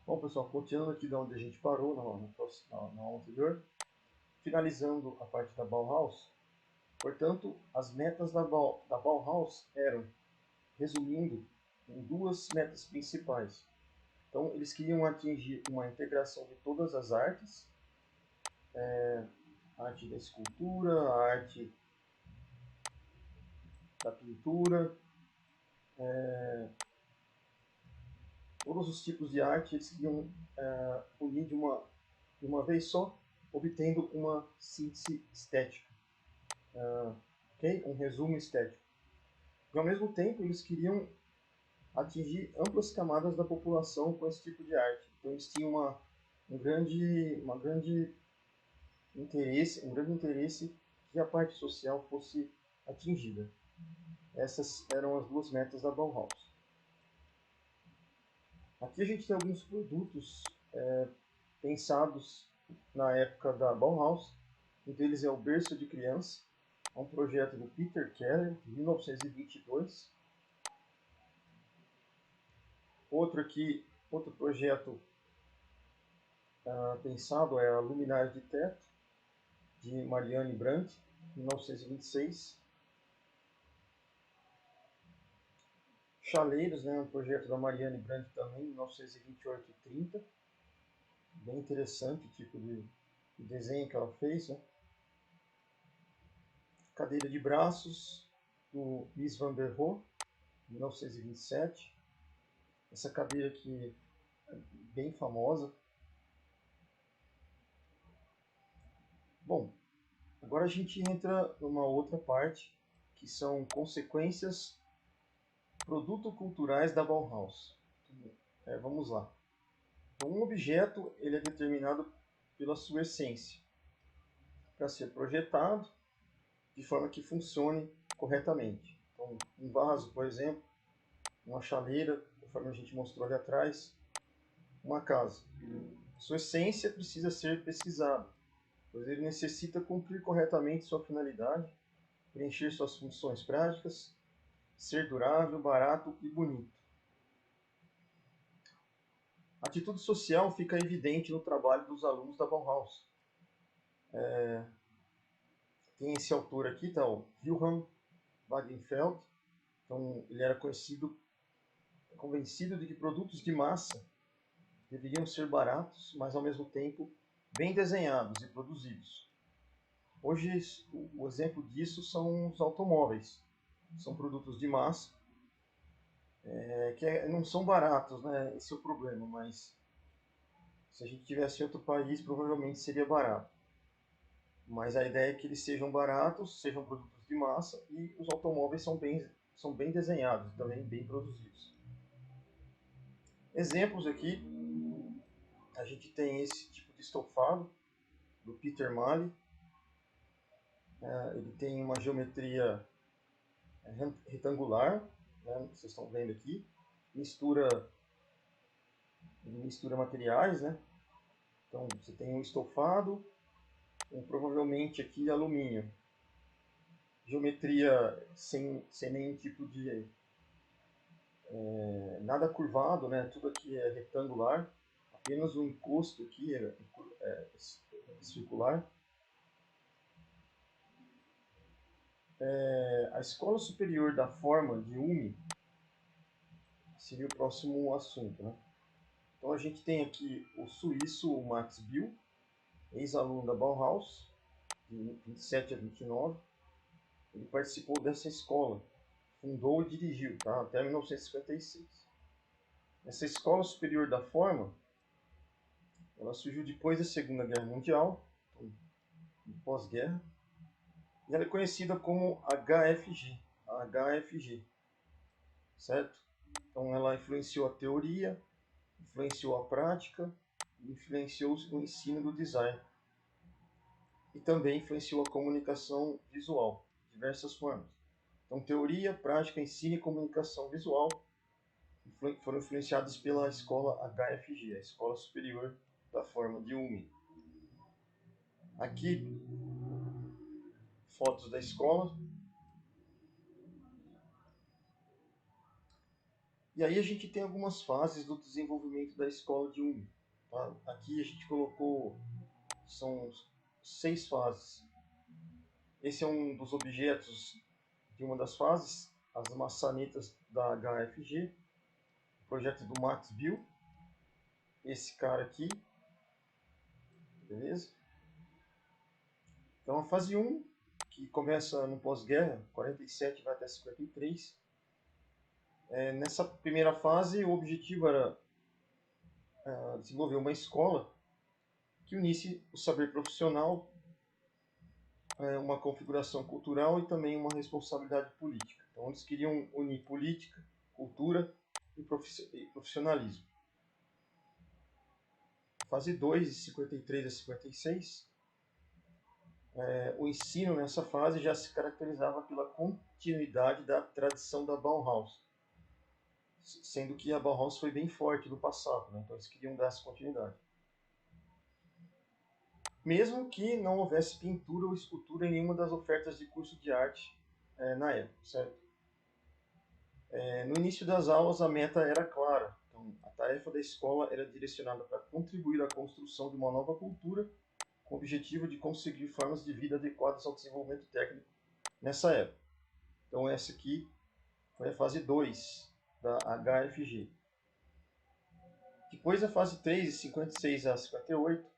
Bom, pessoal, continuando aqui de onde a gente parou na aula anterior, finalizando a parte da Bauhaus, portanto, as metas da Bauhaus eram, resumindo, em duas metas principais. Então, eles queriam atingir uma integração de todas as artes, a arte da escultura, a arte da pintura, todos os tipos de arte eles queriam unir de uma vez só, obtendo uma síntese estética, okay? Um resumo estético. E ao mesmo tempo eles queriam atingir amplas camadas da população com esse tipo de arte. Então eles tinham uma grande um grande interesse que a parte social fosse atingida. Essas eram as duas metas da Bauhaus. Aqui a gente tem alguns produtos pensados na época da Bauhaus. Um deles é o Berço de Criança, é um projeto do Peter Keller, de 1922. Outro projeto pensado é a Luminária de Teto, de Marianne Brandt, 1926. Chaleiros, né, um projeto da Marianne Brandt também, 1928 e 30. Bem interessante o tipo de desenho que ela fez. Né? Cadeira de braços, do Mies van der Rohe, 1927. Essa cadeira aqui é bem famosa. Bom, agora a gente entra numa outra parte, que são consequências produto-culturais da Bauhaus. Vamos lá. Então, um objeto ele é determinado pela sua essência, para ser projetado de forma que funcione corretamente. Então, um vaso, por exemplo, uma chaleira, conforme a gente mostrou ali atrás, uma casa. Sua essência precisa ser pesquisada, pois ele necessita cumprir corretamente sua finalidade, preencher suas funções práticas, ser durável, barato e bonito. A atitude social fica evidente no trabalho dos alunos da Bauhaus. Tem esse autor aqui, tá, o Wilhelm Wagenfeld. Então, ele era convencido de que produtos de massa deveriam ser baratos, mas ao mesmo tempo bem desenhados e produzidos. Hoje, o exemplo disso são os automóveis. São produtos de massa, não são baratos, né? Esse é o problema, mas se a gente tivesse em outro país, provavelmente seria barato. Mas a ideia é que eles sejam baratos, sejam produtos de massa e os automóveis são bem desenhados e também bem produzidos. Exemplos aqui, a gente tem esse tipo de estofado do Peter Malle. Ele tem uma geometria retangular, né, vocês estão vendo aqui, mistura materiais, né? Então você tem um estofado, provavelmente aqui alumínio, geometria sem nenhum tipo de nada curvado, né? Tudo aqui é retangular, apenas o encosto aqui é circular. A Escola Superior da Forma de UME seria o próximo assunto, né? Então a gente tem aqui o suíço Max Bill, ex-aluno da Bauhaus, de 27 a 29. Ele participou dessa escola, fundou e dirigiu, tá? Até 1956. Essa Escola Superior da Forma, ela surgiu depois da Segunda Guerra Mundial, então, pós-guerra, e ela é conhecida como HFG, a HFG, certo? Então ela influenciou a teoria, influenciou a prática, influenciou o ensino do design e também influenciou a comunicação visual, de diversas formas. Então teoria, prática, ensino e comunicação visual foram influenciados pela escola HFG, a Escola Superior da Forma de UME. Aqui, fotos da escola. E aí a gente tem algumas fases do desenvolvimento da escola de UMI. Tá? Aqui a gente colocou, são 6 fases. Esse é um dos objetos de uma das fases, as maçanetas da HFG, projeto do Max Bill, esse cara aqui, beleza? Então a fase 1, que começa no pós-guerra, 47 vai até 53. Nessa primeira fase, o objetivo era desenvolver uma escola que unisse o saber profissional, uma configuração cultural e também uma responsabilidade política. Então eles queriam unir política, cultura e profissionalismo. Fase 2, de 53 a 56, o ensino nessa fase já se caracterizava pela continuidade da tradição da Bauhaus, sendo que a Bauhaus foi bem forte no passado, né? Então eles queriam dar essa continuidade. Mesmo que não houvesse pintura ou escultura em nenhuma das ofertas de curso de arte na época, certo? No início das aulas a meta era clara, então a tarefa da escola era direcionada para contribuir à construção de uma nova cultura com o objetivo de conseguir formas de vida adequadas ao desenvolvimento técnico nessa época. Então essa aqui foi a fase 2 da HFG. Depois a fase 3, de 56 a 58,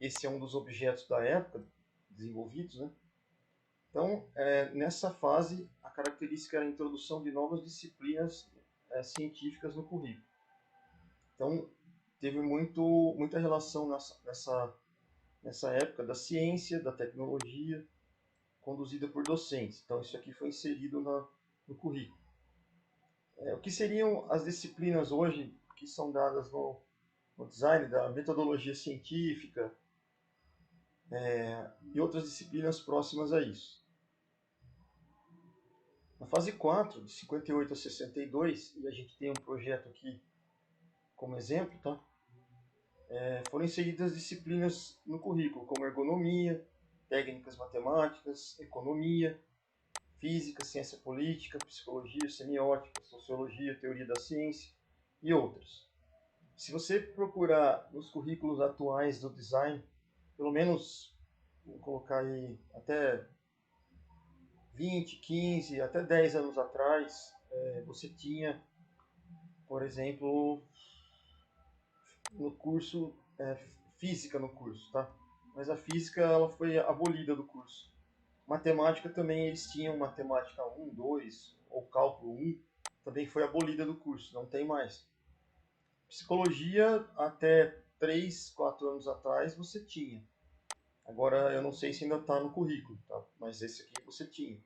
esse é um dos objetos da época desenvolvidos, né? Então, nessa fase, a característica era a introdução de novas disciplinas científicas no currículo. Então, teve muita relação nessa época da ciência, da tecnologia, conduzida por docentes. Então, isso aqui foi inserido no currículo. O que seriam as disciplinas hoje que são dadas no design, da metodologia científica e outras disciplinas próximas a isso. Na fase 4, de 58 a 62, e a gente tem um projeto aqui como exemplo, tá? Foram inseridas disciplinas no currículo, como ergonomia, técnicas matemáticas, economia, física, ciência política, psicologia, semiótica, sociologia, teoria da ciência e outras. Se você procurar nos currículos atuais do design, pelo menos, vou colocar aí até 20, 15, até 10 anos atrás, você tinha, por exemplo, no curso, física no curso, tá? Mas a física ela foi abolida do curso. Matemática também eles tinham matemática 1, 2 ou cálculo 1, também foi abolida do curso, não tem mais. Psicologia até 3, 4 anos atrás você tinha. Agora eu não sei se ainda está no currículo, tá? Mas esse aqui você tinha.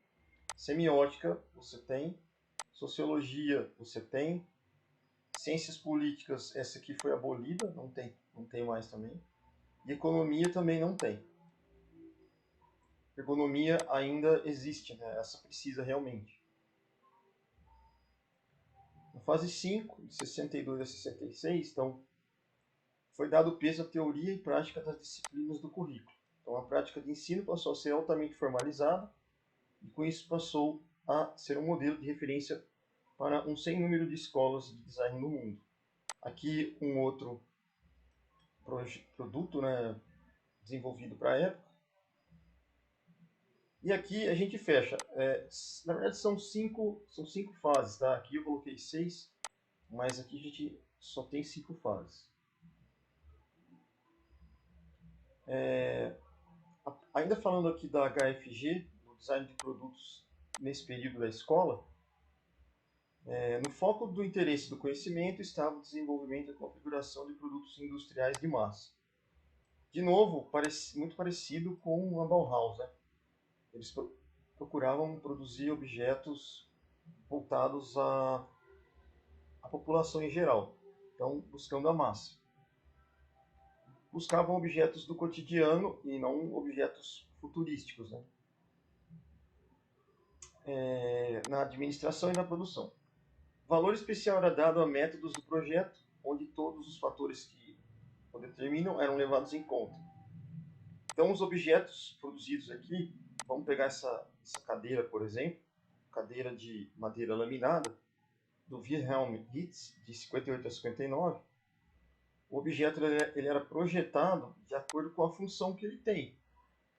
Semiótica você tem, sociologia você tem, ciências políticas essa aqui foi abolida, não tem mais também. E economia também não tem. Ergonomia ainda existe, né? Essa precisa realmente. Na fase 5, de 62 a 66, então, foi dado peso à teoria e prática das disciplinas do currículo. Então, a prática de ensino passou a ser altamente formalizada e, com isso, passou a ser um modelo de referência para um sem número de escolas de design no mundo. Aqui, um outro produto, né, desenvolvido para a época. E aqui a gente fecha. Na verdade, são cinco fases. Tá? Aqui eu coloquei 6, mas aqui a gente só tem 5 fases. Ainda falando aqui da HFG, do design de produtos nesse período da escola, no foco do interesse do conhecimento estava o desenvolvimento e configuração de produtos industriais de massa. De novo, muito parecido com a Bauhaus, né? Eles procuravam produzir objetos voltados à população em geral, então buscando a massa. Buscavam objetos do cotidiano e não objetos futurísticos, né? Na administração e na produção. Valor especial era dado a métodos do projeto, onde todos os fatores que o determinam eram levados em conta. Então, os objetos produzidos aqui, vamos pegar essa cadeira, por exemplo, cadeira de madeira laminada. do Wilhelm Hitz, de 58 a 59, o objeto ele era projetado de acordo com a função que ele tem.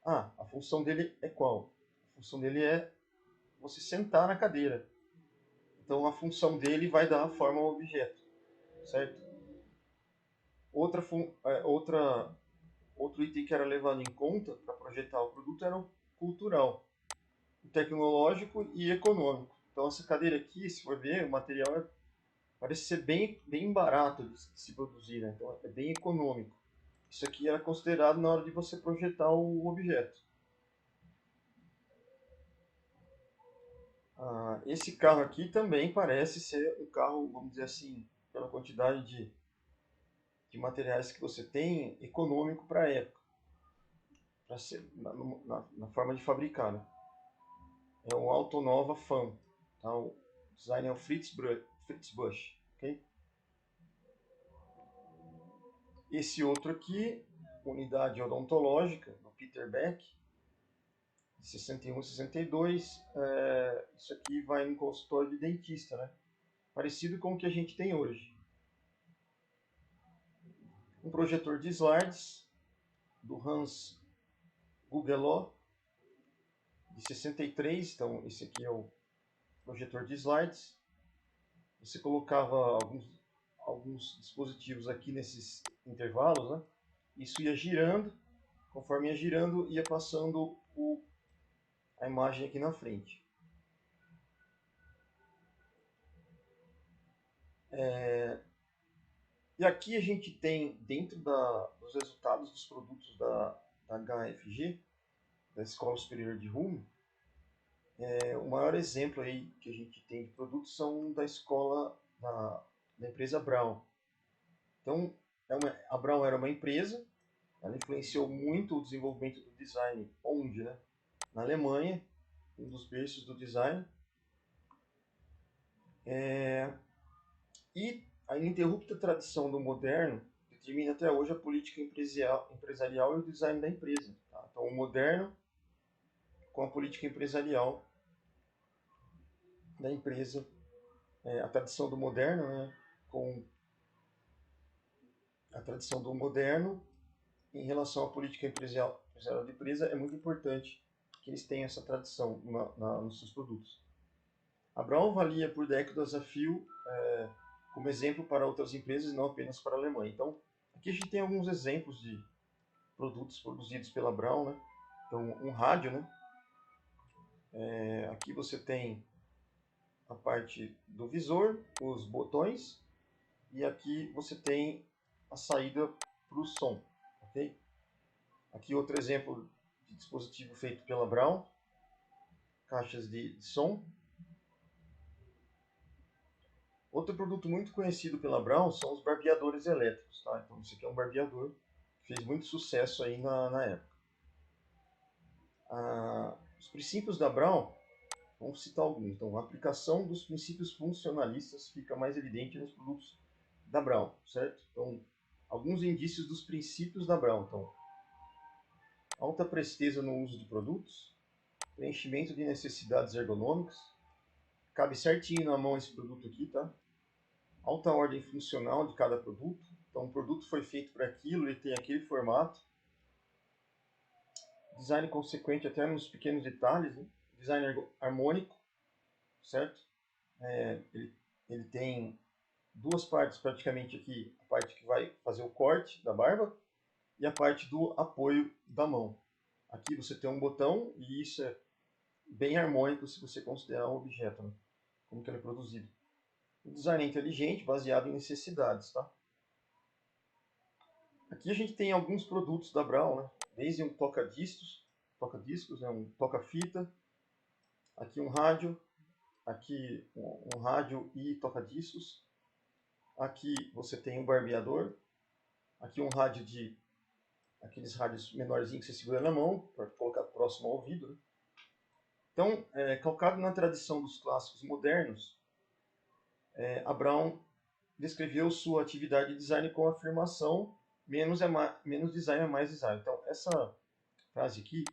Ah, a função dele é qual? A função dele é você sentar na cadeira. Então a função dele vai dar a forma ao objeto, certo? Outro item que era levado em conta para projetar o produto era o cultural, o tecnológico e econômico. Então essa cadeira aqui, se for ver, o material parece ser bem barato de se produzir, né? Então é bem econômico. Isso aqui era considerado na hora de você projetar o objeto. Esse carro aqui também parece ser um carro, vamos dizer assim, pela quantidade de materiais que você tem, econômico para a época, para ser na forma de fabricar, né? É o Autonova Fan, tá? O design é o Fritz Busch, ok? Esse outro aqui, unidade odontológica, do Peter Beck, de 61 e 62, isso aqui vai no consultório de dentista, né? Parecido com o que a gente tem hoje. Um projetor de slides, do Hans Gugelot, de 63, então esse aqui é o projetor de slides. Você colocava alguns dispositivos aqui nesses intervalos, né? Isso ia girando, conforme ia girando, ia passando a imagem aqui na frente. E aqui a gente tem, dentro dos resultados dos produtos da HFG, da Escola Superior de Rumo, o maior exemplo aí que a gente tem de produtos são da escola da empresa Braun. Então, a Braun era uma empresa, ela influenciou muito o desenvolvimento do design, onde, né? Na Alemanha, um dos berços do design. E a ininterrupta tradição do moderno determina até hoje a política empresarial e o design da empresa. Tá? Então, o moderno com a política empresarial da empresa, a tradição do moderno, né, com a tradição do moderno em relação à política empresarial da empresa, é muito importante que eles tenham essa tradição nos seus produtos. A Braun valia por décadas a fio como exemplo para outras empresas e não apenas para a Alemanha. Então, aqui a gente tem alguns exemplos de produtos produzidos pela Braun, né? Então, um rádio, né? Aqui você tem a parte do visor, os botões, e aqui você tem a saída para o som, ok? Aqui outro exemplo de dispositivo feito pela Braun, caixas de som. Outro produto muito conhecido pela Braun são os barbeadores elétricos, tá? Então esse aqui é um barbeador que fez muito sucesso aí na época. Os princípios da Braun, vamos citar alguns. Então, a aplicação dos princípios funcionalistas fica mais evidente nos produtos da Braun, certo? Então, alguns indícios dos princípios da Braun. Então, alta presteza no uso de produtos, preenchimento de necessidades ergonômicas, cabe certinho na mão esse produto aqui, tá? Alta ordem funcional de cada produto. Então, o produto foi feito para aquilo, ele tem aquele formato. Design consequente até nos pequenos detalhes, né? Design harmônico, certo? Ele tem duas partes praticamente aqui, a parte que vai fazer o corte da barba e a parte do apoio da mão. Aqui você tem um botão e isso é bem harmônico se você considerar um objeto, né? Como que ele é produzido. O design é inteligente, baseado em necessidades, tá? Aqui a gente tem alguns produtos da Braun, né? Desde um toca-discos, né? Um toca-fita, aqui um rádio, aqui um rádio e toca-discos. Aqui você tem um barbeador, aqui um rádio aqueles rádios menorzinhos que você segura na mão, para colocar próximo ao ouvido, né? Então, calcado na tradição dos clássicos modernos, a Braun descreveu sua atividade de design com a afirmação menos design é mais design. Então, essa frase aqui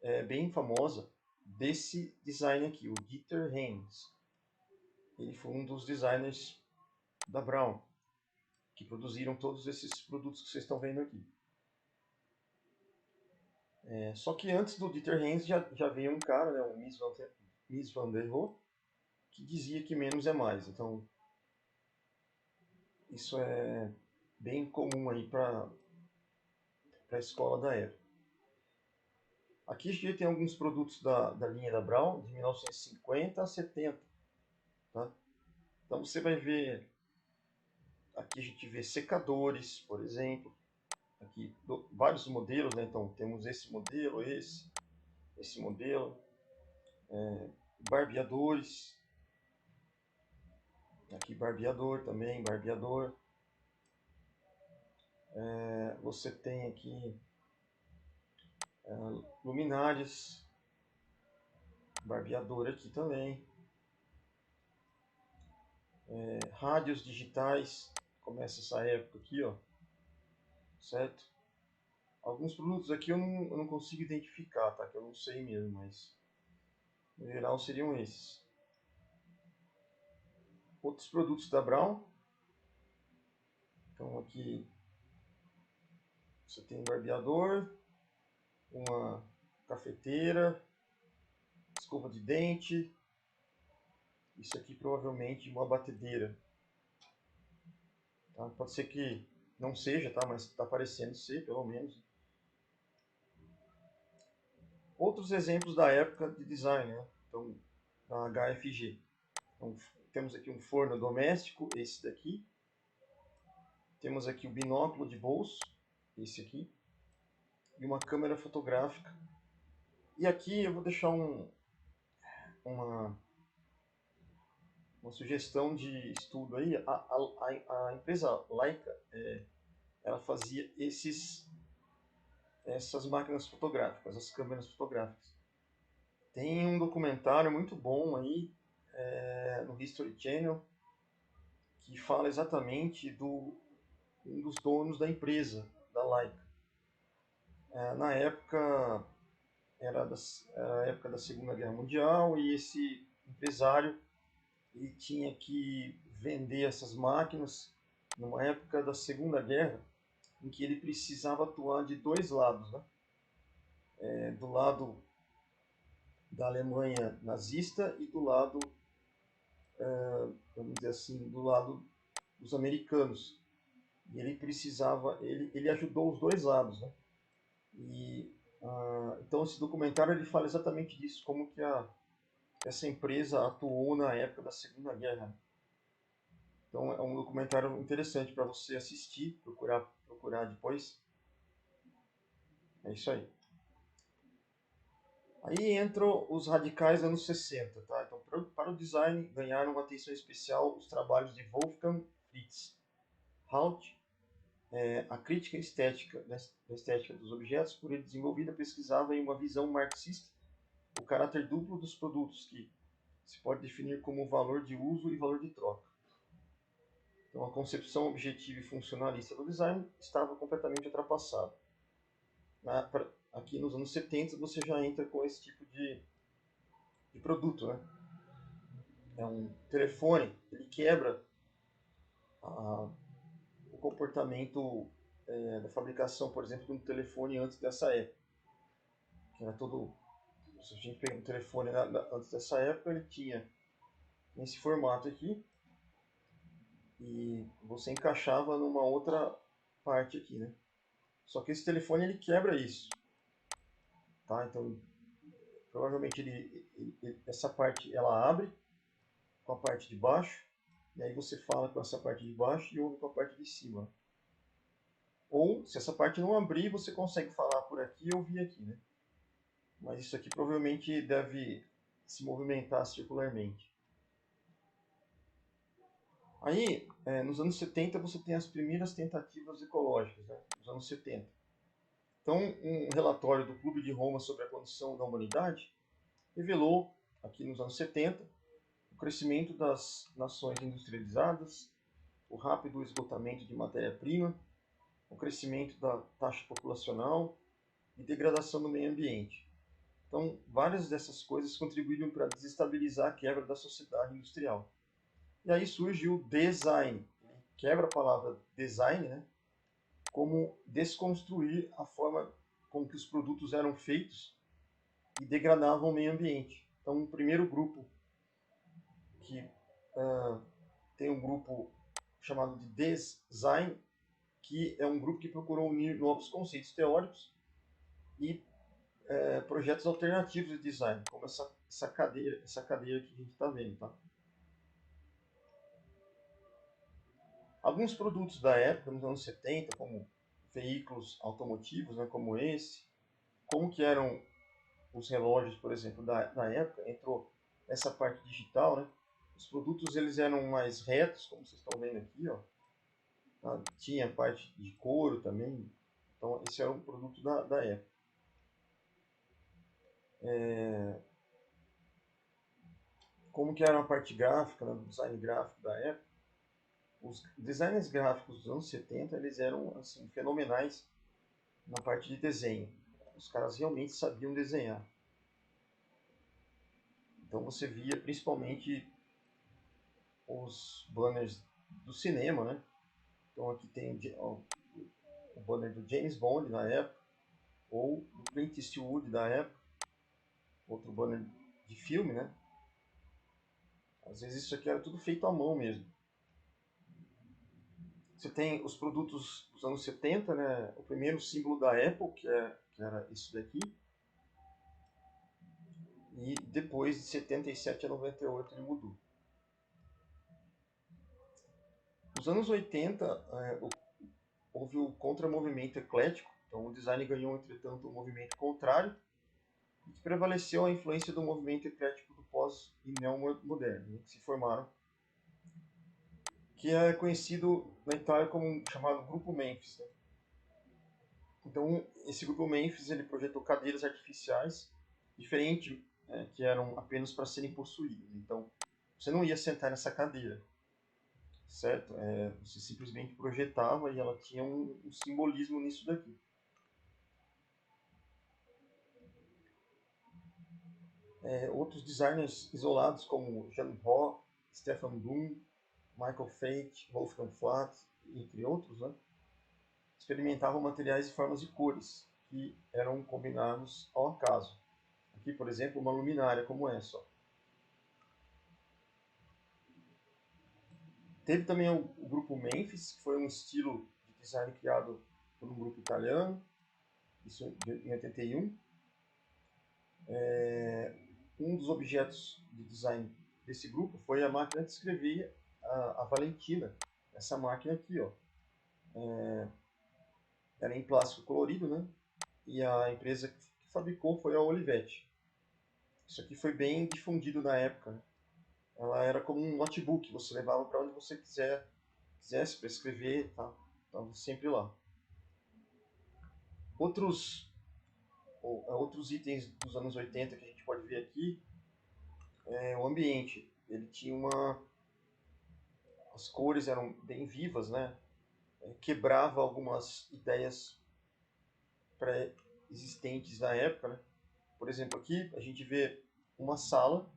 é bem famosa desse design aqui, o Dieter Rams. ele foi um dos designers da Brown, que produziram todos esses produtos que vocês estão vendo aqui. Só que antes do Dieter Heinz já veio um cara, né, o Mies van der Rohe, que dizia que menos é mais. Então, isso é bem comum aí para a escola da época. Aqui a gente tem alguns produtos da linha da Brown, de 1950 a 70. Tá? Então você vai ver, aqui a gente vê secadores, por exemplo. Aqui vários modelos, né? Então temos esse modelo, esse modelo. Barbeadores. Aqui barbeador também, barbeador. Você tem aqui luminárias, barbeador aqui também. Rádios digitais, começa essa época aqui, ó, certo? Alguns produtos aqui eu não consigo identificar, tá? Que eu não sei mesmo, mas no geral seriam esses. Outros produtos da Brown. Então aqui você tem um barbeador, uma cafeteira, escova de dente. Isso aqui provavelmente uma batedeira. Tá? Pode ser que não seja, tá? Mas está parecendo ser, pelo menos. Outros exemplos da época de design, né? Então, da HFG. Então, temos aqui um forno doméstico, esse daqui. Temos aqui o binóculo de bolso, esse aqui. E uma câmera fotográfica. E aqui eu vou deixar uma sugestão de estudo aí. A empresa Leica, ela fazia essas máquinas fotográficas, as câmeras fotográficas. Tem um documentário muito bom aí no History Channel que fala exatamente um dos donos da empresa, da Leica. Na época era a época da Segunda Guerra Mundial e esse empresário ele tinha que vender essas máquinas numa época da Segunda Guerra em que ele precisava atuar de dois lados, né? Do lado da Alemanha nazista e do lado, vamos dizer assim, do lado dos americanos. E ele precisava, ele ajudou os dois lados, né? E então esse documentário ele fala exatamente disso, como que essa empresa atuou na época da Segunda Guerra. Então é um documentário interessante para você assistir, procurar depois. É isso aí. Aí entram os radicais dos anos 60, tá? Então, para o design, ganharam uma atenção especial os trabalhos de Wolfgang Fritz Halt, a crítica estética da estética dos objetos, por ele desenvolvida, pesquisava em uma visão marxista o caráter duplo dos produtos, que se pode definir como valor de uso e valor de troca. Então, a concepção objetiva e funcionalista do design estava completamente ultrapassada. Aqui nos anos 70 você já entra com esse tipo de produto, né? É um telefone, ele quebra o comportamento da fabricação, por exemplo, de um telefone antes dessa época. Que era todo, se a gente pega um telefone antes dessa época, ele tinha nesse formato aqui e você encaixava numa outra parte aqui, né? Só que esse telefone ele quebra isso, tá? Então provavelmente essa parte ela abre com a parte de baixo e aí você fala com essa parte de baixo e ouve com a parte de cima. Ou se essa parte não abrir, você consegue falar por aqui e ouvir aqui, né? Mas isso aqui provavelmente deve se movimentar circularmente. Aí, nos anos 70, você tem as primeiras tentativas ecológicas, né? Nos anos 70. Então, um relatório do Clube de Roma sobre a condição da humanidade revelou, aqui nos anos 70, o crescimento das nações industrializadas, o rápido esgotamento de matéria-prima, o crescimento da taxa populacional e degradação do meio ambiente. Então, várias dessas coisas contribuíram para desestabilizar a quebra da sociedade industrial. E aí surge o design. Ele quebra a palavra design, né, como desconstruir a forma como que os produtos eram feitos e degradavam o meio ambiente. Então, o primeiro grupo que tem um grupo chamado de design, que é um grupo que procurou unir novos conceitos teóricos e projetos alternativos de design, como essa cadeira que a gente está vendo. Tá? Alguns produtos da época, nos anos 70, como veículos automotivos, né, como esse, como que eram os relógios, por exemplo, da época, entrou essa parte digital, né? Os produtos eles eram mais retos, como vocês estão vendo aqui, ó. Tá? Tinha parte de couro também, então esse era um produto da época. Como que era a parte gráfica, né, do design gráfico da época? Os designers gráficos dos anos 70 eles eram assim, fenomenais na parte de desenho. Os caras realmente sabiam desenhar. Então você via principalmente os banners do cinema, né? Então aqui tem o banner do James Bond na época, ou do Clint Eastwood da época, outro banner de filme, né? Às vezes isso aqui era tudo feito à mão mesmo. Você tem os produtos dos anos 70, né? O primeiro símbolo da Apple, que era isso daqui. E depois de 77 a 98 ele mudou. Nos anos 80, houve o contramovimento eclético. Então o design ganhou, entretanto, um movimento contrário, e que prevaleceu a influência do movimento eclético do pós e neomoderno, né, que se formaram, que é conhecido na Itália como chamado Grupo Memphis. Né? Então, esse Grupo Memphis ele projetou cadeiras artificiais diferentes, que eram apenas para serem possuídas. Então, você não ia sentar nessa cadeira, certo? Você simplesmente projetava e ela tinha um simbolismo nisso daqui. Outros designers isolados como Jan Ho, Stefan Blum, Michael Fate, Wolfgang Flat, entre outros, né, experimentavam materiais e formas de cores que eram combinados ao acaso. Aqui, por exemplo, uma luminária como essa. Ó. Teve também o grupo Memphis, que foi um estilo de design criado por um grupo italiano, isso em 81. Um dos objetos de design desse grupo foi a máquina de escrever, a Valentina, essa máquina aqui, ó. Era em plástico colorido, né? E a empresa que fabricou foi a Olivetti. Isso aqui foi bem difundido na época. Né? Ela era como um notebook, você levava para onde você quisesse para escrever, tá? Estava sempre lá. Outros itens dos anos 80 que a gente pode ver aqui é o ambiente. Ele tinha as cores eram bem vivas, né? Quebrava algumas ideias pré-existentes na época, né? Por exemplo, aqui a gente vê uma sala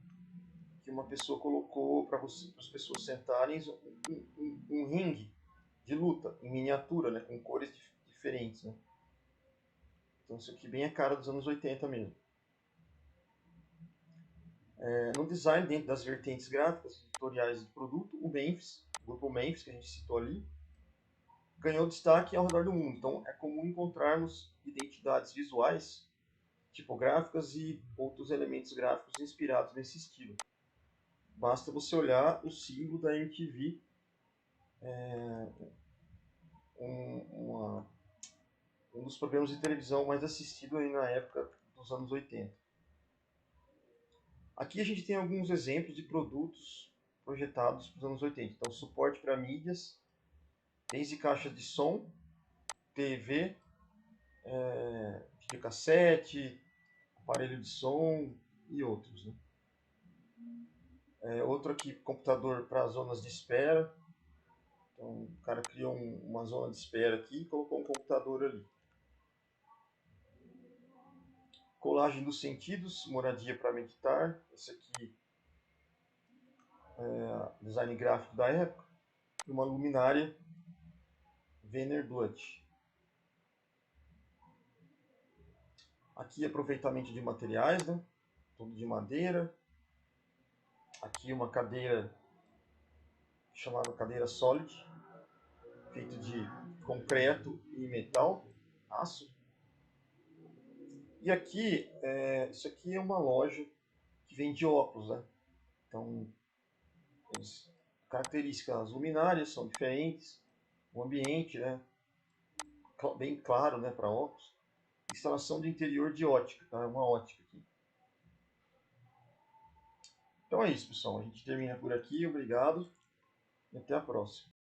que uma pessoa colocou para as pessoas sentarem um ringue de luta em miniatura, né, com cores diferentes. Né? Então isso aqui bem a cara dos anos 80 mesmo. No design, dentro das vertentes gráficas, tutoriais de produto, o grupo Memphis, que a gente citou ali, ganhou destaque ao redor do mundo. Então é comum encontrarmos identidades visuais, tipográficas e outros elementos gráficos inspirados nesse estilo. Basta você olhar o símbolo da MTV, um dos programas de televisão mais assistido aí na época dos anos 80. Aqui a gente tem alguns exemplos de produtos projetados para os anos 80. Então, suporte para mídias, desde caixa de som, TV, videocassete, aparelho de som e outros. Né? Outro aqui, computador para zonas de espera. Então, o cara criou uma zona de espera aqui e colocou um computador ali. Colagem dos sentidos, moradia para meditar. Esse aqui design gráfico da época, e uma luminária Wenner-Bluth. Aqui aproveitamento de materiais, né? Tudo de madeira. Aqui uma cadeira chamada cadeira Solid, feito de concreto e metal, aço. E aqui, isso aqui é uma loja que vende óculos, né? Então, características, as luminárias são diferentes, o ambiente, né? Bem claro, né, para óculos. Instalação de interior de ótica, tá? Uma ótica aqui. Então é isso, pessoal. A gente termina por aqui. Obrigado e até a próxima.